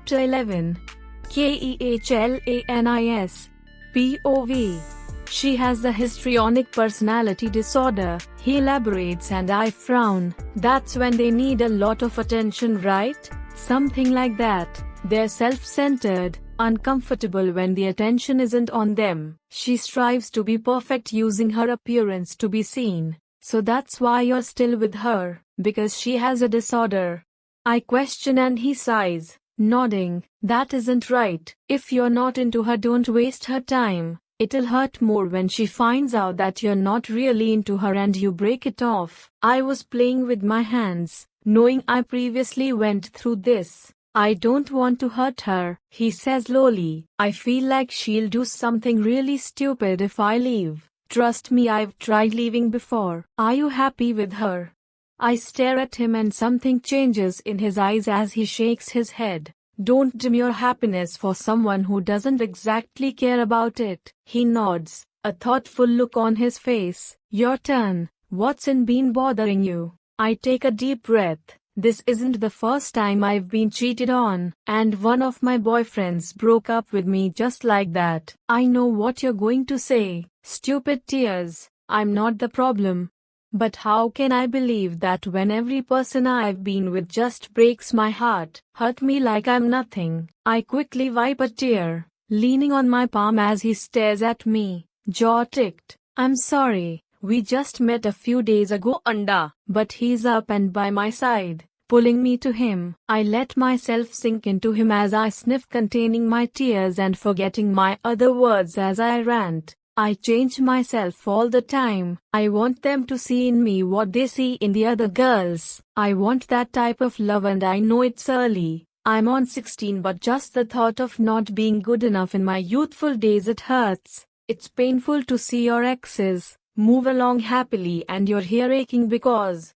Chapter 11. Kehlanis. POV. She has the histrionic personality disorder, he elaborates, and I frown. That's when they need a lot of attention, right? Something like that. They're self-centered, uncomfortable when the attention isn't on them. She strives to be perfect using her appearance to be seen. So that's why you're still with her, because she has a disorder. I question and he sighs, nodding. That isn't right. If you're not into her, don't waste her time. It'll hurt more when she finds out that you're not really into her and you break it off. I was playing with my hands, knowing I previously went through this. I don't want to hurt her, he says lowly. I feel like she'll do something really stupid if I leave. Trust me, I've tried leaving before. Are you happy with her? I stare at him and something changes in his eyes as he shakes his head. Don't dim your happiness for someone who doesn't exactly care about it. He nods, a thoughtful look on his face. Your turn. What's been bothering you? I take a deep breath. This isn't the first time I've been cheated on, and one of my boyfriends broke up with me just like that. I know what you're going to say. Stupid tears. I'm not the problem. But how can I believe that when every person I've been with just breaks my heart, hurt me like I'm nothing? I quickly wipe a tear, leaning on my palm as he stares at me, jaw ticked. I'm sorry. We just met a few days ago, Anda. But he's up and by my side, pulling me to him. I let myself sink into him as I sniff, containing my tears and forgetting my other words as I rant. I change myself all the time. I want them to see in me what they see in the other girls. I want that type of love, and I know it's early. I'm on 16, but just the thought of not being good enough in my youthful days, it hurts. It's painful to see your exes move along happily and you're here aching because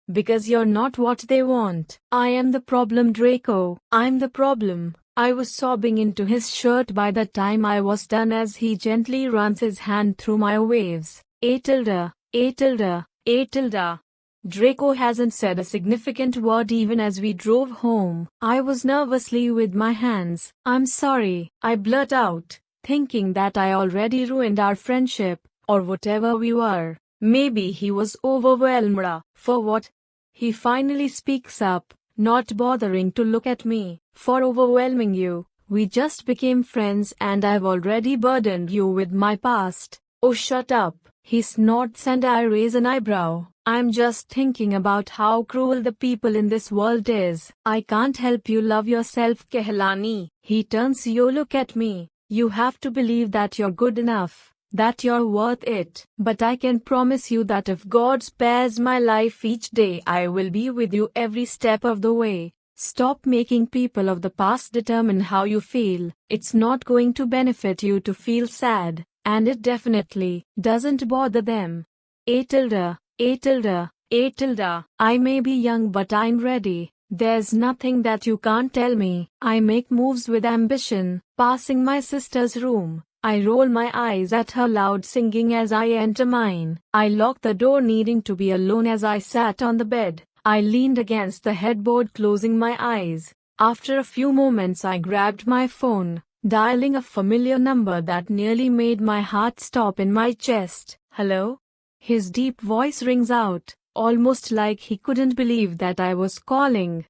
you're not what they want. I am the problem, Draco. I'm the problem. I was sobbing into his shirt by the time I was done as he gently runs his hand through my waves. A tilde, A tilde, A tilde. Draco hasn't said a significant word even as we drove home. I was nervously with my hands. I'm sorry, I blurt out, thinking that I already ruined our friendship, or whatever we were. Maybe he was overwhelmed. For what? He finally speaks up, not bothering to look at me. For overwhelming you. We just became friends and I've already burdened you with my past. Oh, shut up. He snorts and I raise an eyebrow. I'm just thinking about how cruel the people in this world is. I can't help you love yourself, Kehlani. He turns. You look at me. You have to believe that you're good enough, that you're worth it. But I can promise you that if God spares my life each day, I will be with you every step of the way. Stop making people of the past determine how you feel. It's not going to benefit you to feel sad, and it definitely doesn't bother them. A tilde, A tilde, A tilde. I may be young, but I'm ready. There's nothing that you can't tell me. I make moves with ambition. Passing my sister's room, I roll my eyes at her loud singing as I enter mine. I lock the door, needing to be alone. As I sat on the bed, I leaned against the headboard, closing my eyes. After a few moments I grabbed my phone, dialing a familiar number that nearly made my heart stop in my chest. Hello? His deep voice rings out, almost like he couldn't believe that I was calling.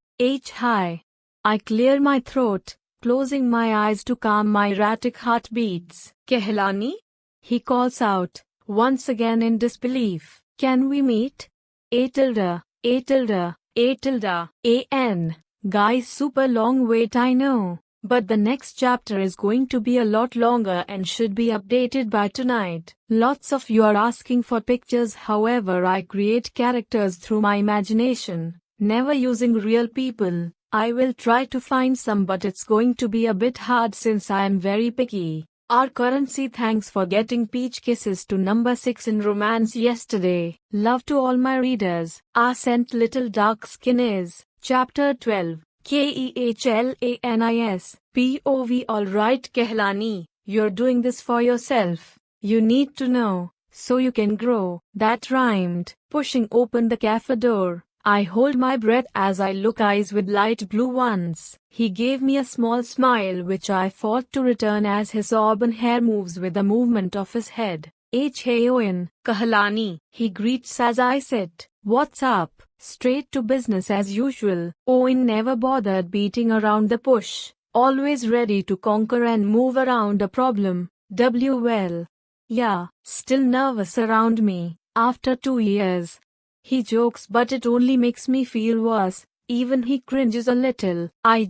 Hi. I clear my throat, closing my eyes to calm my erratic heartbeats. Kehlani? He calls out, once again in disbelief. Can we meet? A tilde, A tilde, A tilde, A-N. Guys, super long wait, I know. But the next chapter is going to be a lot longer and should be updated by tonight. Lots of you are asking for pictures, however I create characters through my imagination, never using real people. I will try to find some, but it's going to be a bit hard since I am very picky. Our currency. Thanks for getting peach kisses to number 6 in romance yesterday. Love to all my readers. Our scent little dark skin is. Chapter 12. Kehlanis. POV. Alright, Kehlani, you're doing this for yourself. You need to know, so you can grow. That rhymed. Pushing open the cafe door, I hold my breath as I look eyes with light blue ones. He gave me a small smile which I fought to return as his auburn hair moves with the movement of his head. Hey Owen, Kehlani, he greets as I sit. What's up? Straight to business as usual. Owen never bothered beating around the bush, always ready to conquer and move around a problem. Well. Yeah, still nervous around me, after 2 years. He jokes but it only makes me feel worse, even he cringes a little. I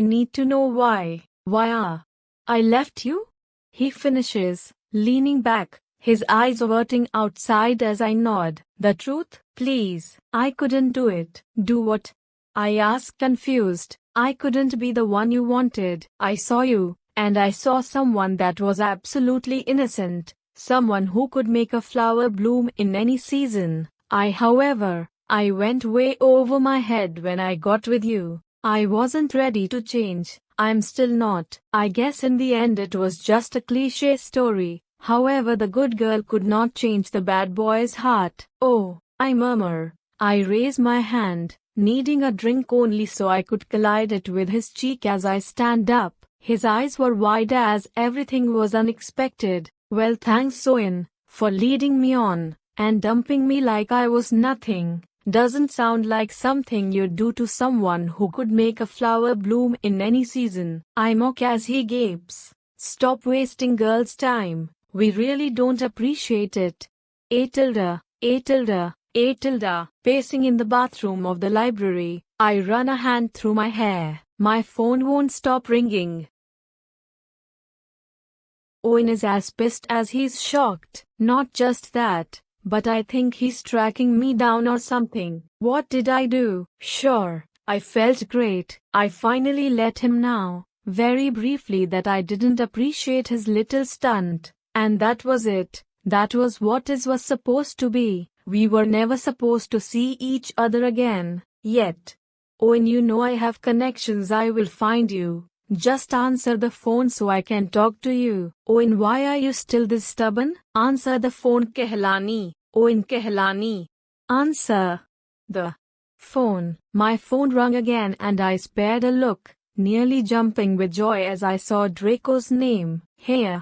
need to know why. I left you? He finishes, leaning back, his eyes averting outside as I nod. The truth, please. I couldn't do it. Do what? I ask confused. I couldn't be the one you wanted. I saw you, and I saw someone that was absolutely innocent. Someone who could make a flower bloom in any season. However, I went way over my head when I got with you. I wasn't ready to change. I'm still not. I guess in the end it was just a cliché story. However, the good girl could not change the bad boy's heart. Oh, I murmur. I raise my hand, needing a drink only so I could collide it with his cheek as I stand up. His eyes were wide as everything was unexpected. Well, thanks Owen, for leading me on, and dumping me like I was nothing. Doesn't sound like something you'd do to someone who could make a flower bloom in any season. I mock as he gapes. Stop wasting girls' time. We really don't appreciate it. Pacing in the bathroom of the library, I run a hand through my hair. My phone won't stop ringing. Owen is as pissed as he's shocked. Not just that, but I think he's tracking me down or something. What did I do? Sure, I felt great. I finally let him know, very briefly, that I didn't appreciate his little stunt. And that was it. That was what it was supposed to be. We were never supposed to see each other again. Yet. Owen, you know I have connections. I will find you. Just answer the phone so I can talk to you. Owen, why are you still this stubborn? Answer the phone, Kehlani. Owen, Kehlani. Answer the phone. My phone rang again and I spared a look, nearly jumping with joy as I saw Draco's name. Hey,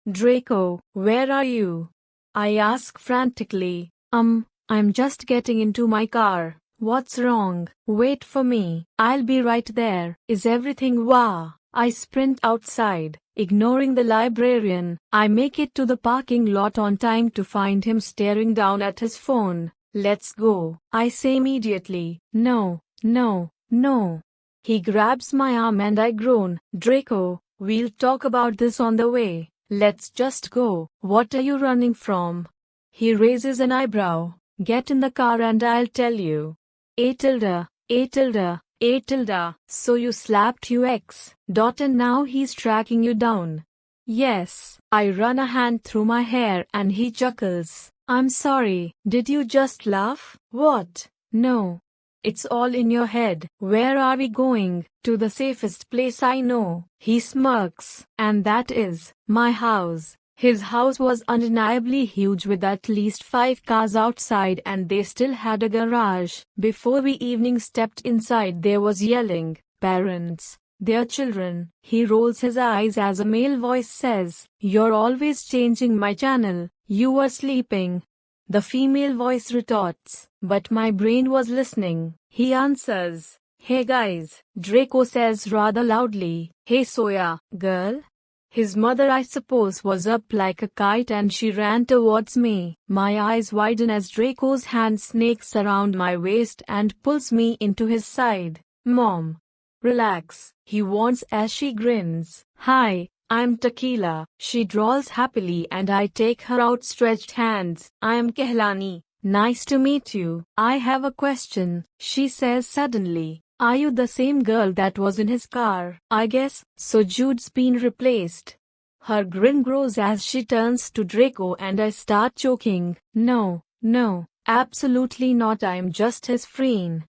Draco, where are you? I ask frantically. I'm just getting into my car. What's wrong? Wait for me. I'll be right there. Is everything wow? I sprint outside, ignoring the librarian. I make it to the parking lot on time to find him staring down at his phone. Let's go, I say immediately. No. He grabs my arm and I groan. Draco, we'll talk about this on the way. Let's just go. What are you running from? He raises an eyebrow. Get in the car and I'll tell you. So you slapped your ex. And now he's tracking you down. Yes. I run a hand through my hair and he chuckles. I'm sorry. Did you just laugh? What? No. It's all in your head. Where are we going? To the safest place I know. He smirks. And that is my house. His house was undeniably huge with at least 5 cars outside and they still had a garage. Before we even stepped inside there was yelling, parents, their children. He rolls his eyes as a male voice says, "You're always changing my channel, you were sleeping." The female voice retorts, "But my brain was listening." He answers, "Hey guys," Draco says rather loudly. "Hey Soya, girl." His mother, I suppose, was up like a kite and she ran towards me. My eyes widen as Draco's hand snakes around my waist and pulls me into his side. "Mom, relax," he warns as she grins. "Hi, I'm Tequila," she drawls happily and I take her outstretched hands. "I'm Kehlani. Nice to meet you. I have a question," she says suddenly. "Are you the same girl that was in his car?" "I guess so. Jude's been replaced." Her grin grows as she turns to Draco and I start choking. No, absolutely not. I'm just his friend.